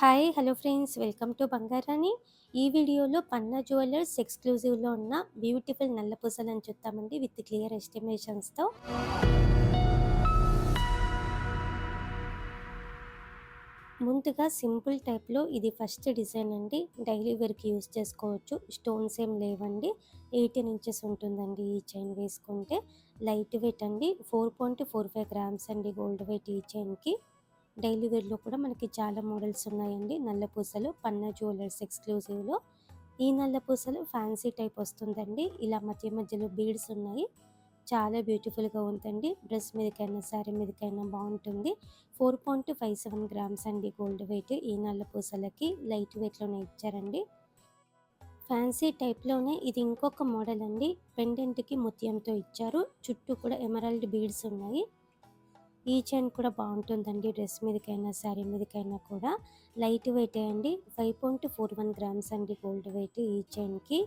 Hi hello friends, welcome to Bangarani. ఈ వీడియోలో పన్నా jewellers ఎక్స్క్లూజివ్లో ఉన్న బ్యూటిఫుల్ నల్ల పూసలను చూద్దామండి విత్ క్లియర్ ఎస్టిమేషన్స్తో. ముందుగా సింపుల్ టైప్లో ఇది ఫస్ట్ డిజైన్ అండి. డైలీ వేర్కి యూస్ చేసుకోవచ్చు. స్టోన్స్ ఏం లేవండి. 18 ఇంచెస్ ఉంటుందండి ఈ చైన్ వేసుకుంటే. లైట్ వెయిట్ అండి. 4.45 గ్రామ్స్ అండి గోల్డ్ వెయిట్ ఈ చైన్కి. డైలీ వేర్లో కూడా మనకి చాలా మోడల్స్ ఉన్నాయండి. నల్ల పూసలు పన్నా జ్యువెలర్స్ ఎక్స్క్లూజివ్లో. ఈ నల్ల పూసలు ఫ్యాన్సీ టైప్ వస్తుందండి. ఇలా మధ్య మధ్యలో బీడ్స్ ఉన్నాయి. చాలా బ్యూటిఫుల్గా ఉందండి. డ్రెస్ మీదకైనా శారీ మీదకైనా బాగుంటుంది. 4.57 గ్రామ్స్ అండి గోల్డ్ వెయిట్ ఈ నల్ల పూసలకి. లైట్ వెయిట్లోనే ఇచ్చారండి. ఫ్యాన్సీ టైప్లోనే ఇది ఇంకొక మోడల్ అండి. పెండెంట్కి ముత్యంతో ఇచ్చారు. చుట్టూ కూడా ఎమరాల్డ్ బీడ్స్ ఉన్నాయి. ఈ చైన్ కూడా బాగుంటుందండి. డ్రెస్ మీదకైనా శారీ మీదకైనా కూడా. లైట్ వెయిట్ అండి. 5.41 గ్రామ్స్ అండి గోల్డ్ వెయిట్ ఈ చైన్కి.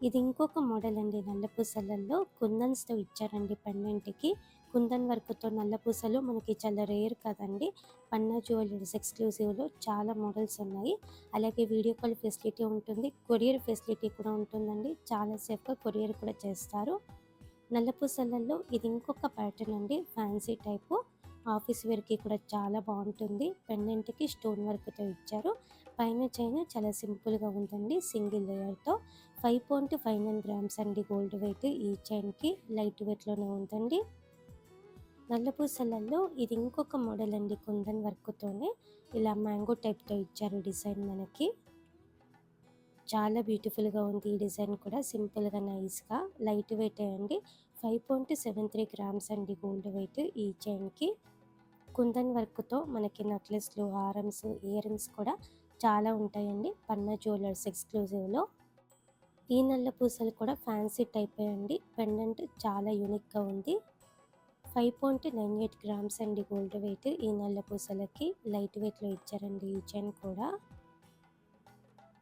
ఇది ఇంకొక మోడల్ అండి. నల్ల పూసలలో కుందన్స్తో ఇచ్చారండి పెండెంట్కి. కుందన్ వర్క్తో నల్ల పూసలు మనకి చాలా రేర్ కదండి. పన్నా జ్యువెలర్స్ ఎక్స్క్లూజివ్లో చాలా మోడల్స్ ఉన్నాయి. అలాగే వీడియో కాల్ ఫెసిలిటీ ఉంటుంది. కొరియర్ ఫెసిలిటీ కూడా ఉంటుందండి. చాలా సేఫ్గా కొరియర్ కూడా చేస్తారు. నల్ల పూసలలో ఇది ఇంకొక ప్యాటర్న్ అండి. Fancy type. ఆఫీస్ వేర్కి కూడా చాలా బాగుంటుంది. పెండెంట్కి స్టోన్ వర్క్తో ఇచ్చారు. పైన చైన్ చాలా సింపుల్గా ఉందండి. సింగిల్ లేయర్తో. 5.59 గ్రామ్స్ అండి గోల్డ్ వెయిట్ ఈ చైన్కి. లైట్ వెయిట్లోనే ఉందండి. నల్ల పూసలలో ఇది ఇంకొక మోడల్ అండి. కుందన్ వర్క్తోనే ఇలా మ్యాంగో టైప్తో ఇచ్చారు డిజైన్ మనకి. చాలా బ్యూటిఫుల్గా ఉంది ఈ డిజైన్ కూడా. సింపుల్గా నైస్గా లైట్ వెయిట్ అండి. 5.73 గ్రామ్స్ అండి గోల్డ్ వెయిట్ ఈ చైన్కి. కుందన్ వర్క్తో మనకి నెక్లెస్లు, హారమ్స్, ఇయర్ రింగ్స్ కూడా చాలా ఉంటాయండి పన్నా జ్యువెలర్స్ ఎక్స్క్లూజివ్లో. ఈ నల్ల పూసలు కూడా ఫ్యాన్సీ టైప్ అండి. పెండెంట్ చాలా యూనిక్గా ఉంది. 5.98 గ్రామ్స్ అండి గోల్డ్ వెయిట్ ఈ నల్ల పూసలకి. లైట్ వెయిట్లో ఇచ్చారండి ఈ చైన్ కూడా.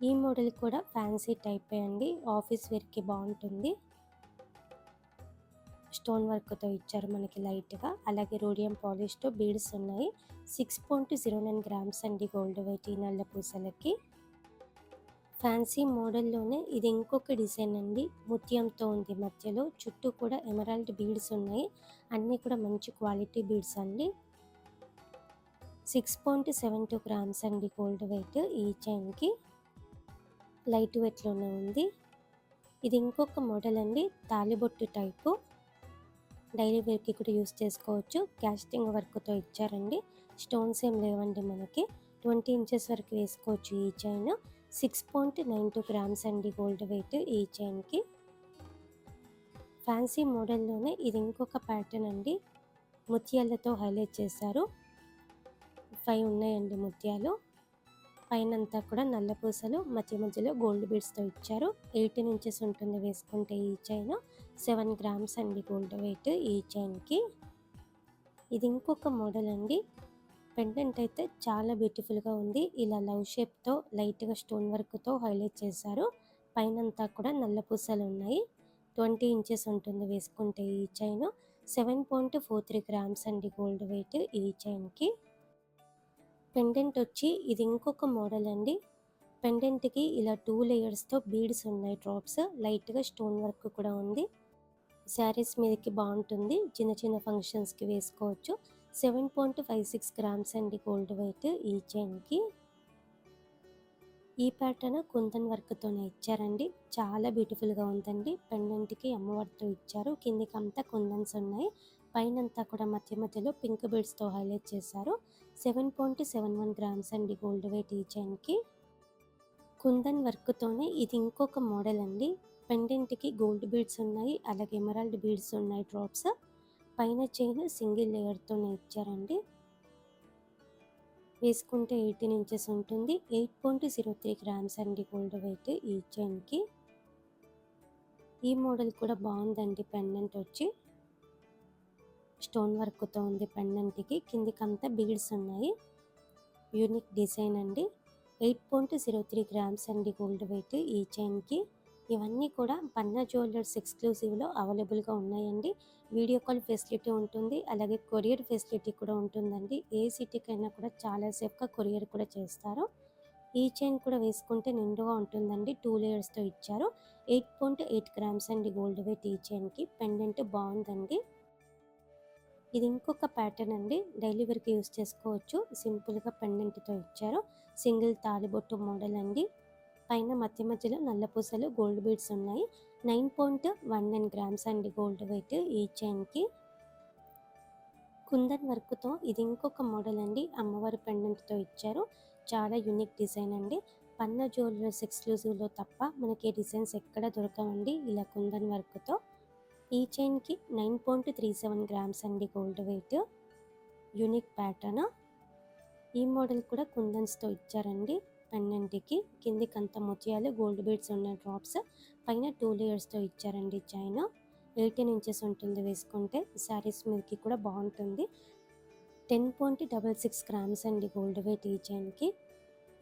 ఈ మోడల్ కూడా ఫ్యాన్సీ టైపే అండి. ఆఫీస్ వేర్కి బాగుంటుంది. స్టోన్ వర్క్తో ఇచ్చారు మనకి లైట్గా. అలాగే రోడియం పాలిష్తో బీడ్స్ ఉన్నాయి. 6.09 గ్రామ్స్ అండి గోల్డ్ వెయిట్ ఈ నల్ల పూసలకి. ఫ్యాన్సీ మోడల్లోనే ఇది ఇంకొక డిజైన్ అండి. ముత్యంతో ఉంది మధ్యలో. చుట్టూ కూడా ఎమరాల్డ్ బీడ్స్ ఉన్నాయి. అన్నీ కూడా మంచి క్వాలిటీ బీడ్స్ అండి. 6.72 గ్రామ్స్ అండి గోల్డ్ వెయిట్ ఈ చైన్కి. లైట్ వెయిట్లోనే ఉంది. ఇది ఇంకొక మోడల్ అండి. తాలిబొట్టు టైపు. డైలీ వేర్కి కూడా యూస్ చేసుకోవచ్చు. క్యాస్టింగ్ వర్క్తో ఇచ్చారండి. స్టోన్స్ ఏం లేవండి మనకి. 20 ఇంచెస్ వరకు వేసుకోవచ్చు ఈ చైన్. 6.92 గ్రామ్స్ అండి గోల్డ్ వెయిట్ ఈ చైన్కి. ఫ్యాన్సీ మోడల్లోనే ఇది ఇంకొక ప్యాటర్న్ అండి. ముత్యాలతో హైలైట్ చేశారు. 5 ఉన్నాయండి ముత్యాలు. పైనంతా కూడా నల్ల పూసలు, మధ్య మధ్యలో గోల్డ్ బీడ్స్తో ఇచ్చారు. 18 ఇంచెస్ ఉంటుంది వేసుకుంటే ఈ చైన్. 7 గ్రామ్స్ అండి గోల్డ్ వెయిట్ ఈ చైన్కి. ఇది ఇంకొక మోడల్ అండి. పెండెంట్ అయితే చాలా బ్యూటిఫుల్గా ఉంది. ఇలా లవ్ షేప్తో లైట్గా స్టోన్ వర్క్తో హైలైట్ చేశారు. పైనంతా కూడా నల్ల పూసలు ఉన్నాయి. 20 ఇంచెస్ ఉంటుంది వేసుకుంటే ఈ చైన్. 7.43 గ్రామ్స్ అండి గోల్డ్ వెయిట్ ఈ చైన్కి. పెండెంట్ వచ్చి ఇది ఇంకొక మోడల్ అండి. పెండెంట్కి ఇలా 2 లేయర్స్తో బీడ్స్ ఉన్నాయి. డ్రాప్స్ లైట్గా స్టోన్ వర్క్ కూడా ఉంది. శారీస్ మీదకి బాగుంటుంది. చిన్న చిన్న ఫంక్షన్స్కి వేసుకోవచ్చు. 7.56 గ్రామ్స్ అండి గోల్డ్ వెయిట్ ఈ చైన్కి. ఈ ప్యాటర్న్ కుందన్ వర్క్తోనే ఇచ్చారండి. చాలా బ్యూటిఫుల్గా ఉందండి. పెండెంట్కి అమ్మవారితో ఇచ్చారు. కిందికి అంతా కుందన్స్ ఉన్నాయి. పైనంతా కూడా మధ్య మధ్యలో పింక్ బీడ్స్తో హైలైట్ చేశారు. 7.71 గ్రామ్స్ అండి గోల్డ్ వెయిట్ ఈ చైన్కి. కుందన్ వర్క్తోనే ఇది ఇంకొక మోడల్ అండి. పెండెంట్కి గోల్డ్ బీడ్స్ ఉన్నాయి. అలాగే ఎమరాల్డ్ బీడ్స్ ఉన్నాయి డ్రాప్స్. పైన చైన్ సింగిల్ లేయర్తోనే ఇచ్చారండి. వేసుకుంటే 18 ఇంచెస్ ఉంటుంది. 8.03 గ్రామ్స్ అండి గోల్డ్ వెయిట్ ఈ చైన్కి. ఈ మోడల్ కూడా బాగుందండి. పెండెంట్ వచ్చి స్టోన్ వర్క్తో ఉంది. పెండెంట్కి కిందికంతా బీడ్స్ ఉన్నాయి. యూనిక్ డిజైన్ అండి. 8.03 గ్రామ్స్ అండి గోల్డ్ వెయిట్ ఈ చైన్కి. ఇవన్నీ కూడా పన్నా జ్యువెలర్స్ ఎక్స్క్లూజివ్లో అవైలబుల్గా ఉన్నాయండి. వీడియో కాల్ ఫెసిలిటీ ఉంటుంది, అలాగే కొరియర్ ఫెసిలిటీ కూడా ఉంటుందండి. ఏ సిటీకైనా కూడా చాలా సేఫ్గా కొరియర్ కూడా చేస్తారు. ఈ చైన్ కూడా వేసుకుంటే నిండుగా ఉంటుందండి. 2 లేయర్స్తో ఇచ్చారు. 8.8 గ్రామ్స్ అండి గోల్డ్ వెయిట్ ఈ చైన్కి. పెండెంట్ బాగుందండి. ఇది ఇంకొక ప్యాటర్న్ అండి, డైలీ వేర్కి యూస్ చేసుకోవచ్చు. సింపుల్గా పెండెంట్తో ఇచ్చారు. సింగిల్ తాలిబొట్టు మోడల్ అండి. పైన మధ్య మధ్యలో నల్ల పూసలు గోల్డ్ బీడ్స్ ఉన్నాయి. 9.19 గ్రామ్స్ అండి గోల్డ్ వెయిట్ ఈ చైన్కి. కుందన్ వర్క్తో ఇది ఇంకొక మోడల్ అండి, అమ్మవారి పెండెంట్తో ఇచ్చారు. చాలా యూనిక్ డిజైన్ అండి. పన్నా జ్యువెలర్స్ ఎక్స్క్లూజివ్లో తప్ప మనకి డిజైన్స్ ఎక్కడ దొరకవండి ఇలా కుందన్ వర్క్తో. ఈ చైన్కి 9.37 గ్రామ్స్ అండి గోల్డ్ వెయిట్. Unique pattern. ఈ మోడల్ కూడా కుందన్స్తో ఇచ్చారండి. పెండెంట్కి కిందికంత ముత్యాలు గోల్డ్ బీడ్స్ ఉన్న డ్రాప్స్, పైన 2 లేయర్స్తో ఇచ్చారండి చైన్. 18 ఇంచెస్ ఉంటుంది వేసుకుంటే. శారీస్ మీదకి కూడా బాగుంటుంది. 10.66 గ్రామ్స్ అండి గోల్డ్ వెయిట్ ఈ చైన్కి.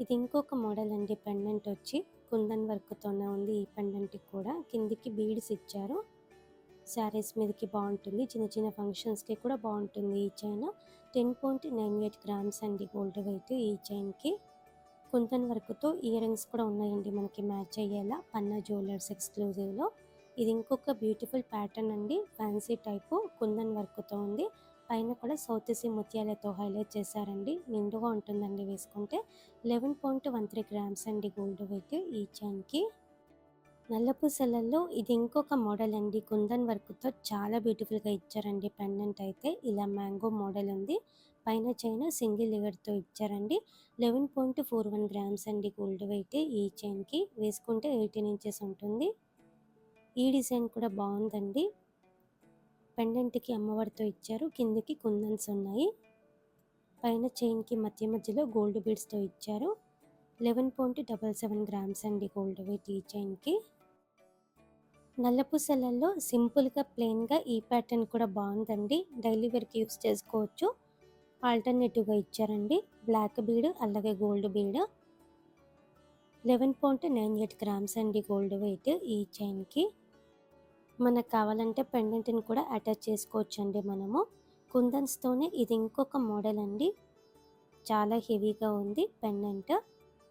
ఇది ఇంకొక మోడల్ అండి, పెండెంట్ వచ్చి కుందన్ వర్క్తోనే ఉంది. ఈ పెండెంట్కి కూడా కిందికి బీడ్స్ ఇచ్చారు. శారీస్ మీదకి బాగుంటుంది, చిన్న చిన్న ఫంక్షన్స్కి కూడా బాగుంటుంది ఈ చైన్. 10.98 గ్రామ్స్ అండి గోల్డ్ వెయిట్ ఈ చైన్కి. కుందన్ వర్క్తో ఇయర్ రింగ్స్ కూడా ఉన్నాయండి మనకి మ్యాచ్ అయ్యేలా పన్నా జ్యువెలర్స్ ఎక్స్క్లూజివ్లో. ఇది ఇంకొక బ్యూటిఫుల్ ప్యాటర్న్ అండి, ఫ్యాన్సీ టైపు కుందన్ వర్క్తో ఉంది. పైన కూడా సౌత్ సీ ముత్యాలతో హైలైట్ చేశారండి. నిండుగా ఉంటుందండి వేసుకుంటే. 11.13 గ్రామ్స్ అండి గోల్డ్ వెయిట్ ఈ చైన్కి. నల్లపూసలలో ఇది ఇంకొక మోడల్ అండి, కుందన్ వర్క్తో చాలా బ్యూటిఫుల్గా ఇచ్చారండి. పెండెంట్ అయితే ఇలా మ్యాంగో మోడల్ ఉంది. పైన చైన్ సింగిల్ లేయర్తో ఇచ్చారండి. 11.41 గ్రామ్స్ అండి గోల్డ్ వెయిట్ ఈ చైన్కి. వేసుకుంటే 18 ఇంచెస్ ఉంటుంది. ఈ డిజైన్ కూడా బాగుందండి. పెండెంట్కి అమ్మవారితో ఇచ్చారు, కిందికి కుందన్స్ ఉన్నాయి. పైన చైన్కి మధ్య మధ్యలో గోల్డ్ బీడ్స్తో ఇచ్చారు. 11.77 గ్రామ్స్ అండి గోల్డ్ వెయిట్ ఈ చైన్కి. నల్లపూసలలో సింపుల్గా ప్లెయిన్గా ఈ ప్యాటర్న్ కూడా బాగుందండి. డైలీ వేర్కి యూస్ చేసుకోవచ్చు. ఆల్టర్నేటివ్గా ఇచ్చారండి, బ్లాక్ బీడ్ అలాగే గోల్డ్ బీడ్. 11.98 గ్రామ్స్ అండి గోల్డ్ వెయిట్ ఈ చైన్కి. మనకు కావాలంటే పెండెంట్ని కూడా అటాచ్ చేసుకోవచ్చు అండి మనము. కుందన్స్తోనే ఇది ఇంకొక మోడల్ అండి, చాలా హెవీగా ఉంది పెండెంట్.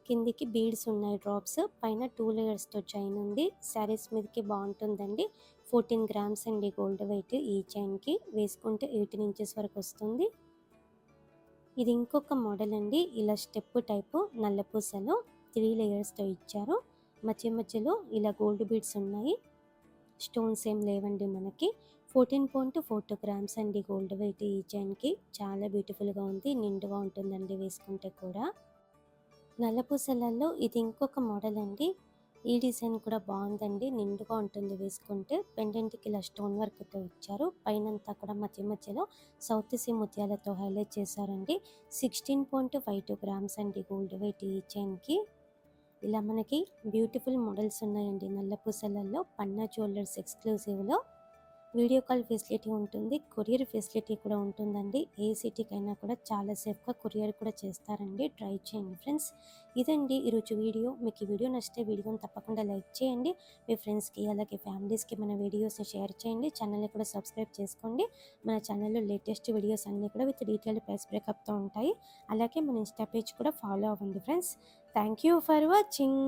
కిందికి బీడ్స్ ఉన్నాయి డ్రాప్స్, పైన 2 లేయర్స్తో చైన్ ఉంది. శారీస్ మీదకి బాగుంటుందండి. 14 గ్రామ్స్ అండి గోల్డ్ వెయిట్ ఈ చైన్కి. వేసుకుంటే 18 ఇంచెస్ వరకు వస్తుంది. ఇది ఇంకొక మోడల్ అండి, ఇలా స్టెప్ టైపు నల్లపూసలు 3 లేయర్స్తో ఇచ్చారు. మధ్య మధ్యలో ఇలా గోల్డ్ బీడ్స్ ఉన్నాయి. స్టోన్స్ ఏం లేవండి మనకి. 14.42 గ్రామ్స్ అండి గోల్డ్ వెయిట్ ఈ చైన్కి. చాలా బ్యూటిఫుల్గా ఉంది, నిండుగా ఉంటుందండి వేసుకుంటే కూడా. నల్లపూసలలో ఇది ఇంకొక మోడల్ అండి. ఈ డిజైన్ కూడా బాగుందండి, నిండుగా ఉంటుంది వేసుకుంటే. పెండెంట్కి ఇలా స్టోన్ వర్క్తో ఇచ్చారు. పైనంతా కూడా మధ్య మధ్యలో సౌత్ సీ ముత్యాలతో హైలైట్ చేశారండి. 16.52 గ్రామ్స్ అండి గోల్డ్ వెయిట్ ఈ చైన్కి. ఇలా మనకి బ్యూటిఫుల్ మోడల్స్ ఉన్నాయండి నల్లపూసలలో పన్నా జ్యువెలర్స్ ఎక్స్క్లూజివ్లో. వీడియో కాల్ ఫెసిలిటీ ఉంటుంది, కొరియర్ ఫెసిలిటీ కూడా ఉంటుందండి. ఏ సిటీకైనా కూడా చాలా సేఫ్గా కొరియర్ కూడా చేస్తారండి. ట్రై చేయండి ఫ్రెండ్స్. ఇదండి ఈరోజు వీడియో. మీకు ఈ వీడియో నచ్చితే వీడియోని తప్పకుండా లైక్ చేయండి. మీ ఫ్రెండ్స్కి అలాగే ఫ్యామిలీస్కి మన వీడియోస్ని షేర్ చేయండి. ఛానల్ని కూడా సబ్స్క్రైబ్ చేసుకోండి. మన ఛానల్లో లేటెస్ట్ వీడియోస్ అన్నీ కూడా విత్ డీటెయిల్డ్ ప్రైస్ బ్రేకప్తో ఉంటాయి. అలాగే మన ఇన్స్టా పేజ్ కూడా ఫాలో అవ్వండి friends. Thank you for watching.